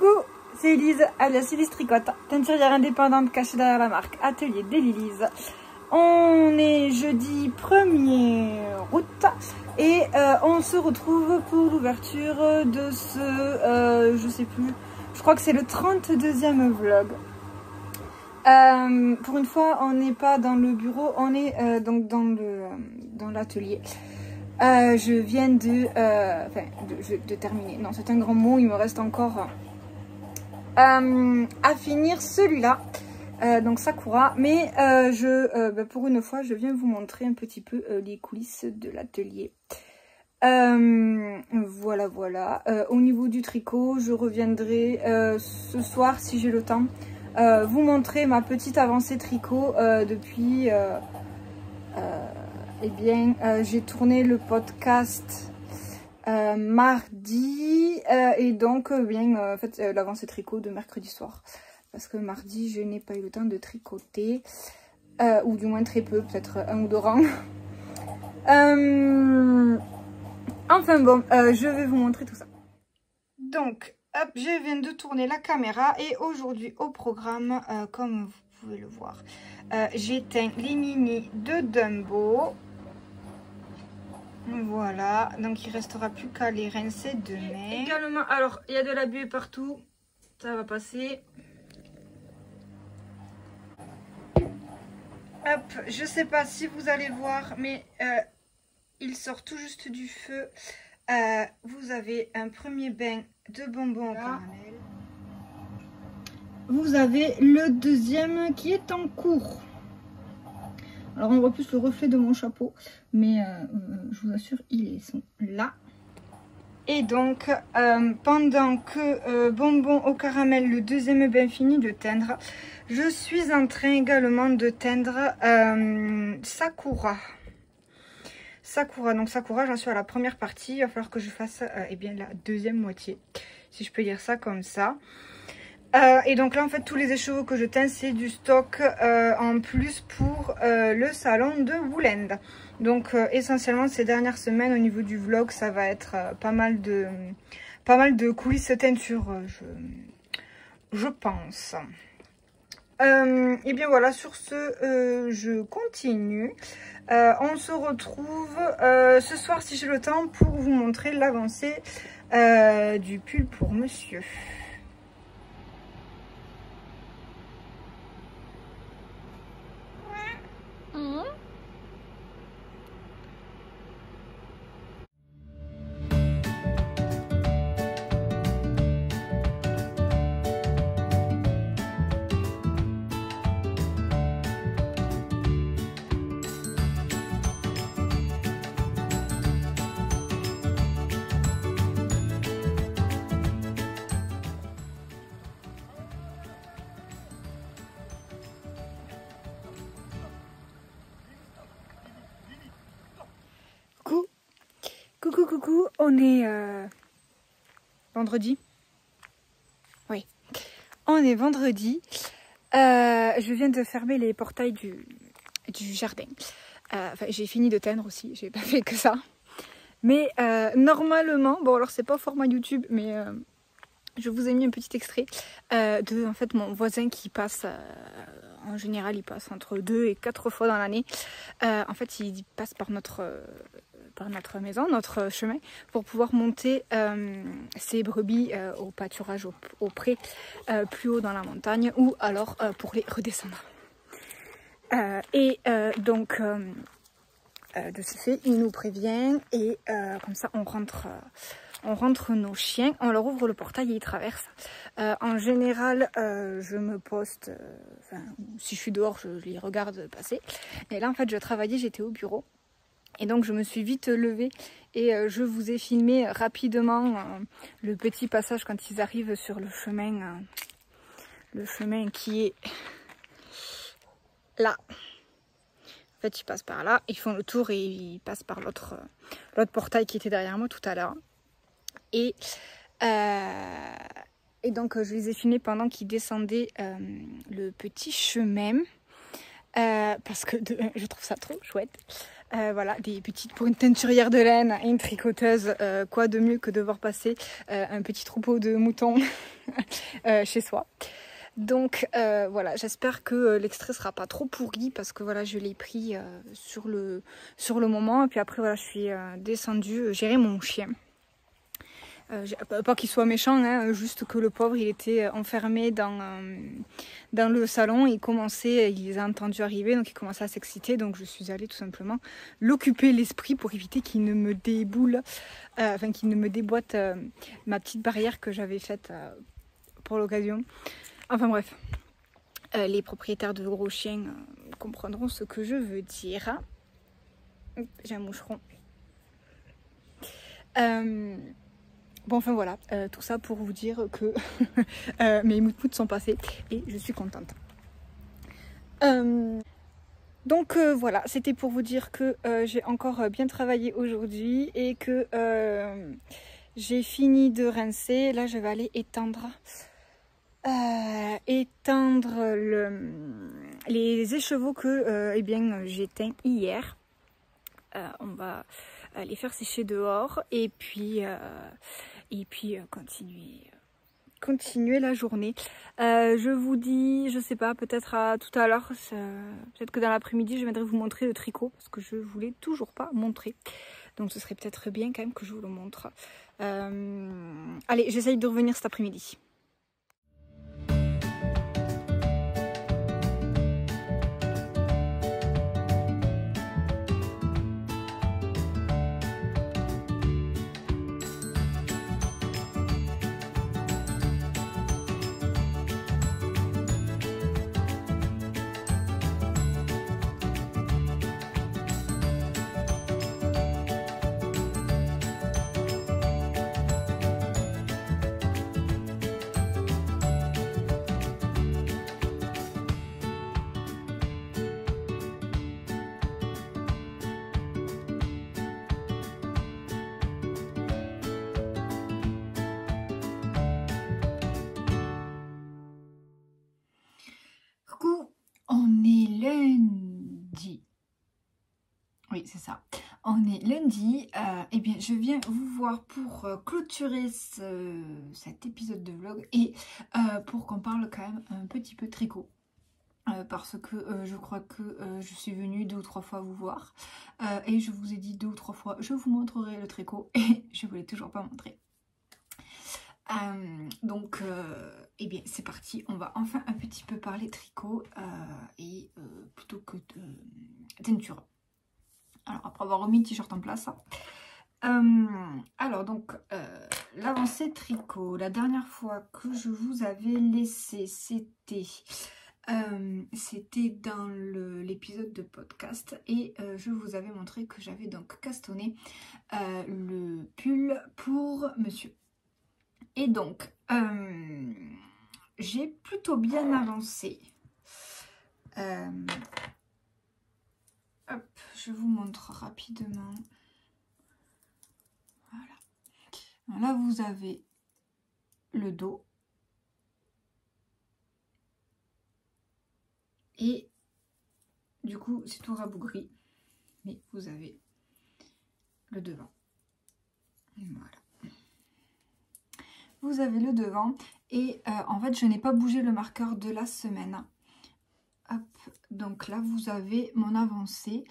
Coucou, c'est Elise, alias Elise Tricotte, teinturière indépendante cachée derrière la marque Atelier d'Elise. On est jeudi 1er août et on se retrouve pour l'ouverture de ce, je sais plus, je crois que c'est le 32e vlog. Pour une fois, on n'est pas dans le bureau, on est donc dans l'atelier. Je viens de terminer. Non, c'est un grand mot. Il me reste encore à finir celui-là. Donc Sakura. Mais pour une fois, je viens vous montrer un petit peu les coulisses de l'atelier. Voilà. Au niveau du tricot, je reviendrai ce soir si j'ai le temps. Vous montrer ma petite avancée tricot depuis j'ai tourné le podcast mardi et donc en fait l'avancée tricot de mercredi soir parce que mardi je n'ai pas eu le temps de tricoter ou du moins très peu, peut-être un ou deux rangs. Enfin bon, je vais vous montrer tout ça. Donc hop, je viens de tourner la caméra et aujourd'hui au programme, comme vous pouvez le voir, j'ai teint les mini de Dumbo. Voilà, donc il restera plus qu'à les rincer demain. Également, alors il y a de la buée partout, ça va passer. Hop, je sais pas si vous allez voir, mais il sort tout juste du feu. Vous avez un premier bain de bonbons au caramel. Vous avez le deuxième qui est en cours. Alors on voit plus le reflet de mon chapeau, mais je vous assure, ils sont là. Et donc, pendant que bonbon au caramel, le deuxième bain fini de teindre, je suis en train également de teindre Sakura. Donc Sakura, j'en suis à la première partie. Il va falloir que je fasse la deuxième moitié, si je peux dire ça comme ça. Et donc là en fait tous les écheveaux que je teins c'est du stock en plus pour le salon de Woolend. Donc essentiellement ces dernières semaines au niveau du vlog ça va être pas mal de coulisses teinture je pense. Et bien voilà, sur ce je continue. On se retrouve ce soir si j'ai le temps pour vous montrer l'avancée du pull pour monsieur. Coucou, on est vendredi. Oui, on est vendredi. Je viens de fermer les portails du jardin. J'ai fini de teindre aussi, j'ai pas fait que ça. Mais normalement, bon alors c'est pas au format YouTube, mais je vous ai mis un petit extrait de en fait mon voisin qui passe. En général, il passe entre 2 et 4 fois dans l'année. En fait, il passe par notre maison, notre chemin, pour pouvoir monter ses brebis au pâturage, au pré, plus haut dans la montagne, ou alors pour les redescendre. Donc, de ce fait, il nous prévient et comme ça, on rentre nos chiens, on leur ouvre le portail et ils traversent. En général, je me poste, si je suis dehors, je les regarde passer. Et là, en fait, je travaillais, j'étais au bureau. Et donc, je me suis vite levée et je vous ai filmé rapidement le petit passage quand ils arrivent sur le chemin qui est là. En fait, ils passent par là, ils font le tour et ils passent par l'autre portail qui était derrière moi tout à l'heure. Et donc, je les ai filmés pendant qu'ils descendaient le petit chemin. Parce que je trouve ça trop chouette. Voilà, pour une teinturière de laine et une tricoteuse, quoi de mieux que de voir passer un petit troupeau de moutons chez soi. Donc voilà, j'espère que l'extrait sera pas trop pourri parce que voilà, je l'ai pris sur le moment et puis après voilà, je suis descendue gérer mon chien. Pas qu'il soit méchant, hein, juste que le pauvre il était enfermé dans le salon, il les a entendus arriver, donc il commençait à s'exciter, donc je suis allée tout simplement l'occuper l'esprit pour éviter qu'il ne me déboule, qu'il ne me déboîte ma petite barrière que j'avais faite pour l'occasion. Enfin bref, les propriétaires de gros chiens comprendront ce que je veux dire. J'ai un moucheron. Bon, enfin voilà, tout ça pour vous dire que mes moutmoutes sont passés et je suis contente. Donc voilà, c'était pour vous dire que j'ai encore bien travaillé aujourd'hui et que j'ai fini de rincer. Là, je vais aller étendre les écheveaux que j'ai teints hier. On va les faire sécher dehors et puis continuer la journée. Je vous dis, je sais pas, peut-être à tout à l'heure, peut-être que dans l'après-midi je viendrai vous montrer le tricot parce que je voulais toujours pas montrer. Donc ce serait peut-être bien quand même que je vous le montre. Allez, j'essaye de revenir cet après-midi. Coucou, on est lundi. Oui, c'est ça. On est lundi. Eh bien, je viens vous voir pour clôturer cet épisode de vlog et pour qu'on parle quand même un petit peu tricot. Parce que je crois que je suis venue 2 ou 3 fois vous voir et je vous ai dit 2 ou 3 fois je vous montrerai le tricot et je ne vous l'ai toujours pas montré. Donc eh bien c'est parti, on va enfin un petit peu parler tricot et plutôt que de teinture. Alors après avoir remis le t-shirt en place, alors donc l'avancée tricot, la dernière fois que je vous avais laissé c'était dans l'épisode de podcast et je vous avais montré que j'avais donc castonné le pull pour monsieur. Et donc, j'ai plutôt bien avancé. Hop, je vous montre rapidement. Voilà. Là, vous avez le dos. Et du coup, c'est tout rabougri. Mais vous avez le devant. Voilà. Vous avez le devant et en fait je n'ai pas bougé le marqueur de la semaine. Hop, donc là vous avez mon avancée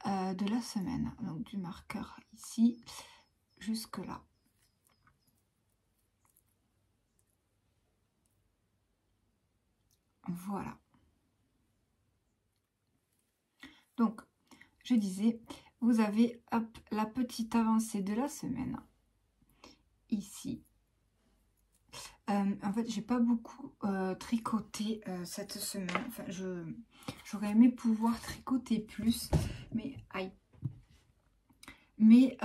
de la semaine, donc du marqueur ici jusque là. Voilà. Donc je disais, vous avez hop, la petite avancée de la semaine ici. En fait, j'ai pas beaucoup tricoté cette semaine. Enfin, j'aurais aimé pouvoir tricoter plus, mais aïe. Mais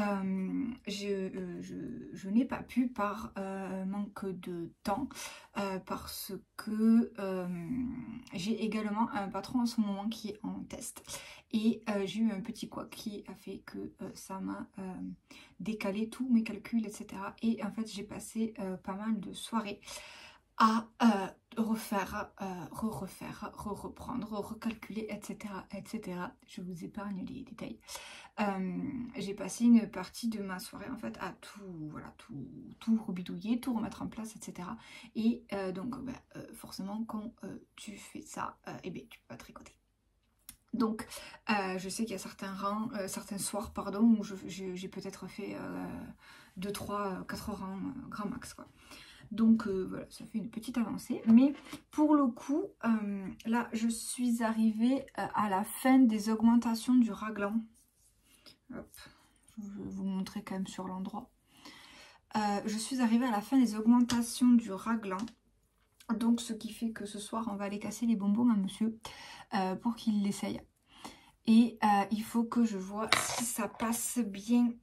je n'ai pas pu par manque de temps parce que j'ai également un patron en ce moment qui est en test et j'ai eu un petit couac qui a fait que ça m'a décalé tous mes calculs, etc. Et en fait j'ai passé pas mal de soirées à refaire, reprendre, recalculer, etc., etc. Je vous épargne les détails. J'ai passé une partie de ma soirée en fait à tout, voilà, tout rebidouiller, tout remettre en place, etc. Et donc forcément quand tu fais ça, eh bien, tu peux pas tricoter. Donc je sais qu'il y a certains soirs pardon, où j'ai peut-être fait 2, 3, 4 rangs grand max quoi. Donc voilà, ça fait une petite avancée. Mais pour le coup, là, je suis arrivée à la fin des augmentations du raglan. Hop, je vais vous montrer quand même sur l'endroit. Je suis arrivée à la fin des augmentations du raglan. Donc ce qui fait que ce soir, on va aller casser les bonbons à monsieur pour qu'il l'essaye. Et il faut que je vois si ça passe bien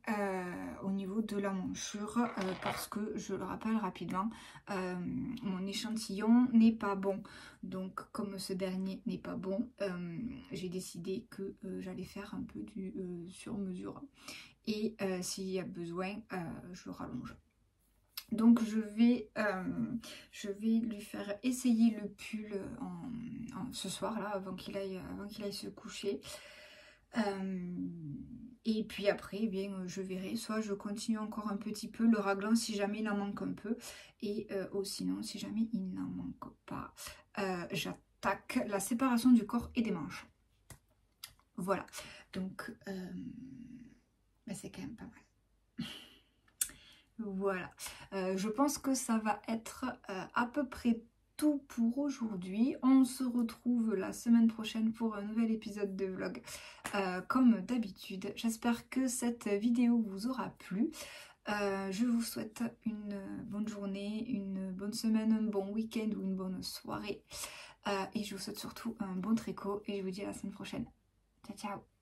au niveau de la manchure parce que je le rappelle rapidement, mon échantillon n'est pas bon. Donc comme ce dernier n'est pas bon, j'ai décidé que j'allais faire un peu du sur mesure. Et s'il y a besoin, je rallonge. Donc je vais lui faire essayer le pull ce soir là avant qu'il aille se coucher. Et puis après, eh bien, je verrai, soit je continue encore un petit peu le raglan si jamais il en manque un peu, et sinon si jamais il n'en manque pas, j'attaque la séparation du corps et des manches. Voilà, donc c'est quand même pas mal. Voilà, je pense que ça va être à peu près tout pour aujourd'hui. On se retrouve la semaine prochaine pour un nouvel épisode de vlog comme d'habitude. J'espère que cette vidéo vous aura plu. Je vous souhaite une bonne journée, une bonne semaine, un bon week-end ou une bonne soirée. Et je vous souhaite surtout un bon tricot et je vous dis à la semaine prochaine. Ciao ciao.